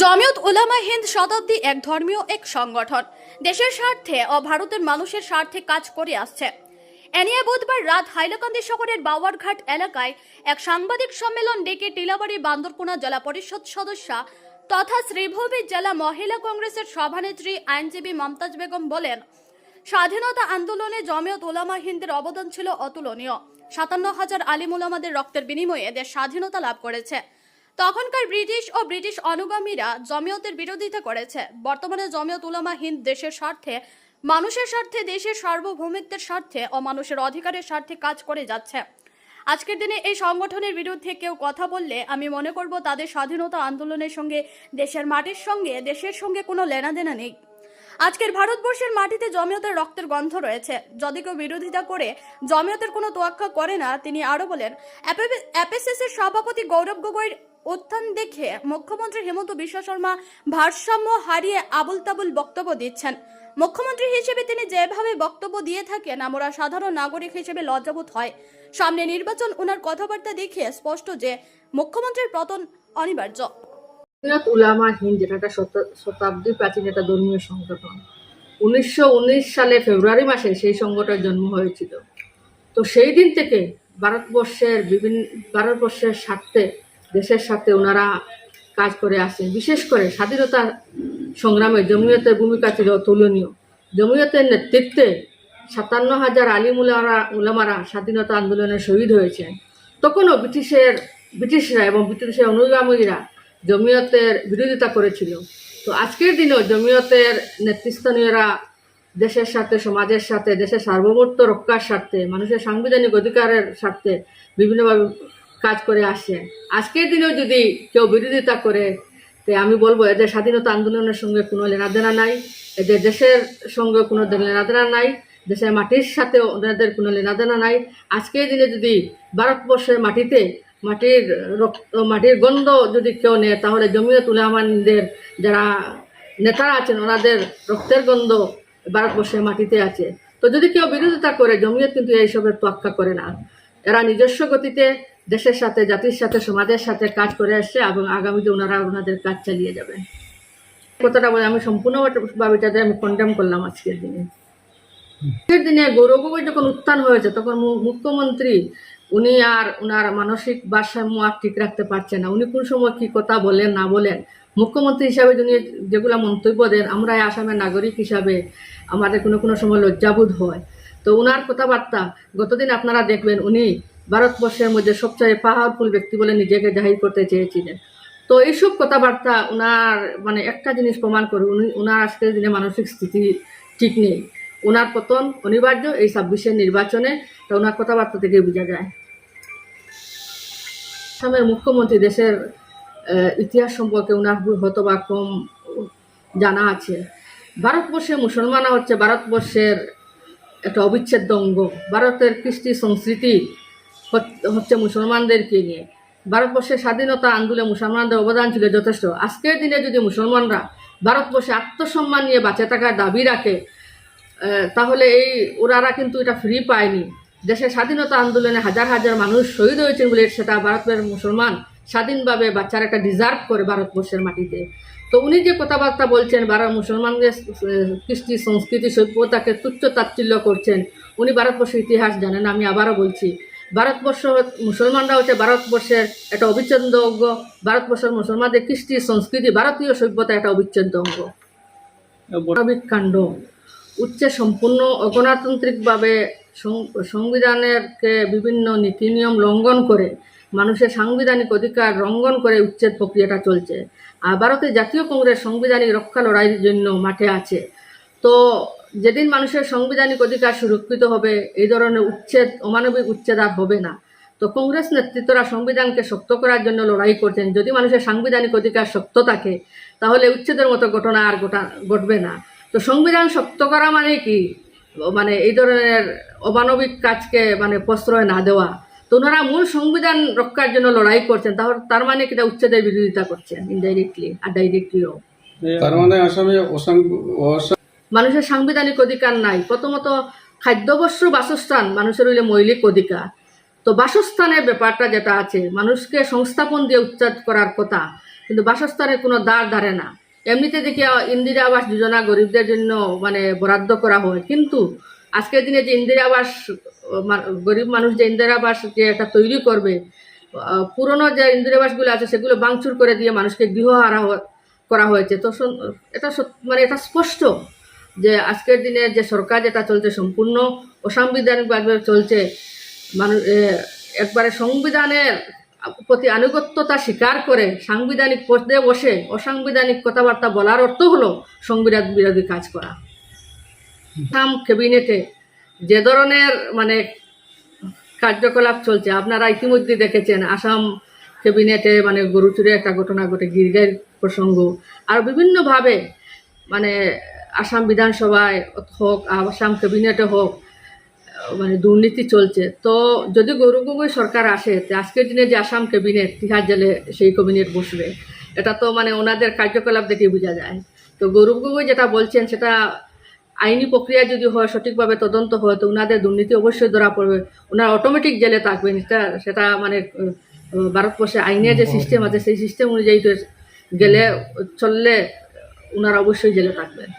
জমিয়ত উলামা হিন্দ শতাব্দী এক ধর্মীয় এক সংগঠন দেশের স্বার্থে ও ভারতের মানুষের স্বার্থে কাজ করে আসছে। এ নিয়ে বুধবার রাত হাইলাকান্দি শহরের বাওয়ারঘাট এলাকায় এক সাংবাদিক সম্মেলন ডেকে টিলাবাড়ি বান্দরকোনা জেলা পরিষদ সদস্যা তথা শ্রীভূমি জেলা মহিলা কংগ্রেসের সভানেত্রী আইনজীবী মমতাজ বেগম বলেন, স্বাধীনতা আন্দোলনে জমিয়ত উলামা হিন্দের অবদান ছিল অতুলনীয়। ৫৭,০০০ আলিম উলামাদের রক্তের বিনিময়ে দেশ স্বাধীনতা লাভ করেছে। তখনকার ব্রিটিশ ও ব্রিটিশ অনুগামীরা জমিয়তের বিরোধিতা করেছে। বর্তমানে জমিয়ত উলামা হিন্দ দেশের স্বার্থে, মানুষের স্বার্থে, দেশের সার্বভৌমিত্বের স্বার্থে ও মানুষের অধিকারের স্বার্থে কাজ করে যাচ্ছে। আজকের দিনে এই সংগঠনের বিরুদ্ধে কেউ কথা বললে আমি মনে করব তাদের স্বাধীনতা আন্দোলনের সঙ্গে, দেশের মাটির সঙ্গে, দেশের সঙ্গে কোনো লেনাদেনা নেই। আজকের ভারতবর্ষের মাটিতে জমিয়তের রক্তের গন্ধ রয়েছে। যদি কেউ বিরোধিতা করে জমিয়তের কোনো তোয়াক্কা করে না, তিনি আরো বলেন, এপিসিসির সভাপতি গৌরব গগৈর উত্থান দেখে মুখ্যমন্ত্রী হেমন্ত বিশ্ব শর্মা ভারসাম্য হারিয়ে আবুল তাবুল বক্তব্য দিচ্ছেন। মুখ্যমন্ত্রী হিসেবে তিনি যেভাবে বক্তব্য দিয়ে থাকেন, আমরা সাধারণ নাগরিক হিসেবে লজ্জাবোধ হয়। সামনে নির্বাচন, ওনার কথাবার্তা দেখে স্পষ্ট যে মুখ্যমন্ত্রীর পতন অনিবার্য। জমিয়ত উলামা হিন্দ যেটা একটা শতাব্দী প্রাচীন একটা ধর্মীয় সংগঠন। 1919 সালে ফেব্রুয়ারি মাসে সেই সংগঠনের জন্ম হয়েছিল। তো সেই দিন থেকে ভারতবর্ষের স্বার্থে, দেশের স্বার্থে ওনারা কাজ করে আসছেন। বিশেষ করে স্বাধীনতা সংগ্রামে জমিয়তের ভূমিকা ছিল অতুলনীয়। জমিয়তের নেতৃত্বে ৫৭,০০০ আলিম উলামারা স্বাধীনতা আন্দোলনে শহীদ হয়েছেন। তখনও ব্রিটিশরা এবং ব্রিটিশের অনুগামীরা জমিয়তের বিরোধিতা করেছিল। তো আজকের দিনেও জমিয়তের নেতৃস্থানীয়রা দেশের সাথে, সমাজের সাথে, দেশের সার্বভৌমত্ব রক্ষার স্বার্থে, মানুষের সাংবিধানিক অধিকারের স্বার্থে বিভিন্নভাবে কাজ করে আসছে। আজকের দিনেও যদি কেউ বিরোধিতা করে, তো আমি বলবো এদের স্বাধীনতা আন্দোলনের সঙ্গে কোনো লেনাদেনা নাই, এদের দেশের সঙ্গে কোনো লেনাদেনা নাই, দেশের মাটির সাথে ওনাদের কোনো লেনাদেনা নাই। আজকের দিনে যদি ভারতবর্ষের মাটিতে মাটির গন্ধ যদি কেউ নেয়, তাহলে জমিয়ত উলামাদের যারা নেতারা আছেন ওনাদের রক্তের গন্ধ ভারতবর্ষের মাটিতে আছে। তো যদি কেউ বিরোধিতা করে, জমিয়ত কিন্তু এইসবের তোয়াক্কা করে না। এরা নিজস্ব গতিতে দেশের সাথে, জাতির সাথে, সমাজের সাথে কাজ করে আসছে এবং আগামীতে ওনারা ওনাদের কাজ চালিয়ে যাবেন। কথাটা বলে আমি সম্পূর্ণভাবে এটাতে আমি কন্ডেম করলাম। আজকের দিনে গৌরব গগৈ যখন উত্থান হয়েছে, তখন মুখ্যমন্ত্রী উনি আর ওনার মানসিক ভারসাম্য আর ঠিক রাখতে পারছেন না। উনি কোন সময় কি কথা বলেন না বলেন, মুখ্যমন্ত্রী হিসাবে যিনি যেগুলো মন্তব্য দেন, আমরা আসামের নাগরিক হিসাবে আমাদের কোনো সময় লজ্জাবোধ হয়। তো ওনার কথাবার্তা গতদিন আপনারা দেখবেন, উনি ভারতবর্ষের মধ্যে সবচেয়ে পাওয়ারফুল ব্যক্তি বলে নিজেকে জাহির করতে চেয়েছিলেন। তো এইসব কথাবার্তা ওনার একটা জিনিস প্রমাণ করে, ওনার আজকের দিনে মানসিক স্থিতি ঠিক নেই। ওনার পতন অনিবার্য এই ২৬-এর নির্বাচনে। তা ওনার কথাবার্তা থেকে বোঝা যায়। আসামের মুখ্যমন্ত্রী দেশের ইতিহাস সম্পর্কে ওনার হয়তোবা কম জানা আছে। ভারতবর্ষের মুসলমানরা হচ্ছে ভারতবর্ষের একটা অবিচ্ছেদ্য অঙ্গ। ভারতের কৃষ্টি সংস্কৃতি হচ্ছে মুসলমানদেরকে নিয়ে। ভারতবর্ষের স্বাধীনতা আন্দোলনে মুসলমানদের অবদান ছিল যথেষ্ট। আজকের দিনে যদি মুসলমানরা ভারতবর্ষে আত্মসম্মান নিয়ে বাঁচে থাকার দাবি রাখে, তাহলে ওনারা কিন্তু এটা ফ্রি পায়নি। দেশের স্বাধীনতা আন্দোলনে হাজার হাজার মানুষ শহীদ হয়েছেন বলে সেটা ভারতের মুসলমান স্বাধীনভাবে বাচ্চার একটা ডিজার্ভ করে ভারতবর্ষের মাটিতে। তো উনি যে কথাবার্তা বলছেন, মুসলমানদের কৃষ্টি সংস্কৃতি সভ্যতাকে তুচ্ছ তাচ্ছিল্য করছেন, উনি ভারতবর্ষের ইতিহাস জানেন। আমি আবারও বলছি, মুসলমানরা হচ্ছে ভারতবর্ষের একটা অবিচ্ছেদ্য অঙ্গ। ভারতবর্ষের মুসলমানদের কৃষ্টি সংস্কৃতি, ভারতীয় সভ্যতা একটা অবিচ্ছেদ্য অঙ্গ। মানবিক কাণ্ড উচ্চে সম্পূর্ণ অগণতান্ত্রিকভাবে সংবিধানেরকে বিভিন্ন নীতি নিয়ম লঙ্ঘন করে, মানুষের সাংবিধানিক অধিকার লঙ্ঘন করে উচ্ছেদ প্রক্রিয়াটা চলছে। আর ভারতের জাতীয় কংগ্রেস সাংবিধানিক রক্ষা লড়াইয়ের জন্য মাঠে আছে। তো যেদিন মানুষের সাংবিধানিক অধিকার সুরক্ষিত হবে, এই ধরনের অমানবিক উচ্ছেদ আর হবে না। তো কংগ্রেস নেতৃত্বরা সংবিধানকে শক্ত করার জন্য লড়াই করছেন। যদি মানুষের সাংবিধানিক অধিকার শক্ত থাকে, তাহলে উচ্ছেদের মতো ঘটনা আর ঘটবে না। তো সংবিধান শক্ত করা মানে কি? এই ধরনের অমানবিক কাজকে প্রশ্রয় না দেওয়া। তো ওনারা মূল সংবিধান রক্ষার জন্য লড়াই করছেন, তার মানে কিনা উচ্ছেদের বিরোধিতা করছেন ইনডাইরেক্টলি আর ডাইরেক্টলিও। তার মানে আসামে মানুষের সাংবিধানিক অধিকার নাই। প্রথমত খাদ্যবস্ত্র, বাসস্থান মানুষের হইলে মৌলিক অধিকার। তো বাসস্থানের ব্যাপারটা যেটা আছে, মানুষকে সংস্থাপন দিয়ে উচ্ছেদ করার কথা, কিন্তু বাসস্থানের কোনো দ্বার ধারে না। এমনিতে দেখি ইন্দিরা আবাস যোজনা গরিবদের জন্য মানে বরাদ্দ করা হয়, কিন্তু আজকের দিনে যে ইন্দিরা আবাস গরিব মানুষ যে ইন্দিরা আবাস যে একটা তৈরি করবে, পুরনো যে ইন্দিরা আবাসগুলো আছে সেগুলো ভাঙচুর করে দিয়ে মানুষকে গৃহহারা করা হয়েছে। তো এটা মানে এটা স্পষ্ট যে আজকের দিনে যে সরকার যেটা চলছে সম্পূর্ণ অসাংবিধানিকভাবে চলছে। মানুষ একবারে সংবিধানের প্রতি আনুগত্যতা স্বীকার করে সাংবিধানিক পদে বসে অসাংবিধানিক কথাবার্তা বলার অর্থ হলো সংবিধান বিরোধী কাজ করা। আসাম ক্যাবিনেটে যে ধরনের মানে কার্যকলাপ চলছে আপনারা ইতিমধ্যে দেখেছেন। আসাম ক্যাবিনেটে মানে গরু চুরির একটা ঘটনা ঘটে, গিরগাঁর প্রসঙ্গ, আর বিভিন্নভাবে মানে আসাম বিধানসভায় হোক আসাম ক্যাবিনেটে হোক মানে দুর্নীতি চলছে। তো যদি গৌরব গগৈ সরকার আসে, আজকের দিনে যে আসাম ক্যাবিনেট তিহার জেলে সেই ক্যাবিনেট বসবে, এটা তো মানে ওনাদের কার্যকলাপ দেখে বোঝা যায়। তো গৌরব গগৈ যেটা বলছেন সেটা আইনি প্রক্রিয়া যদি হয়, সঠিকভাবে তদন্ত হয়, তো ওনাদের দুর্নীতি অবশ্যই ধরা পড়বে, ওনারা অটোমেটিক জেলে থাকবেন। সেটা মানে ভারতবর্ষে আইনের যে সিস্টেম আছে সেই সিস্টেম অনুযায়ী তো গেলে চললে ওনারা অবশ্যই জেলে থাকবেন।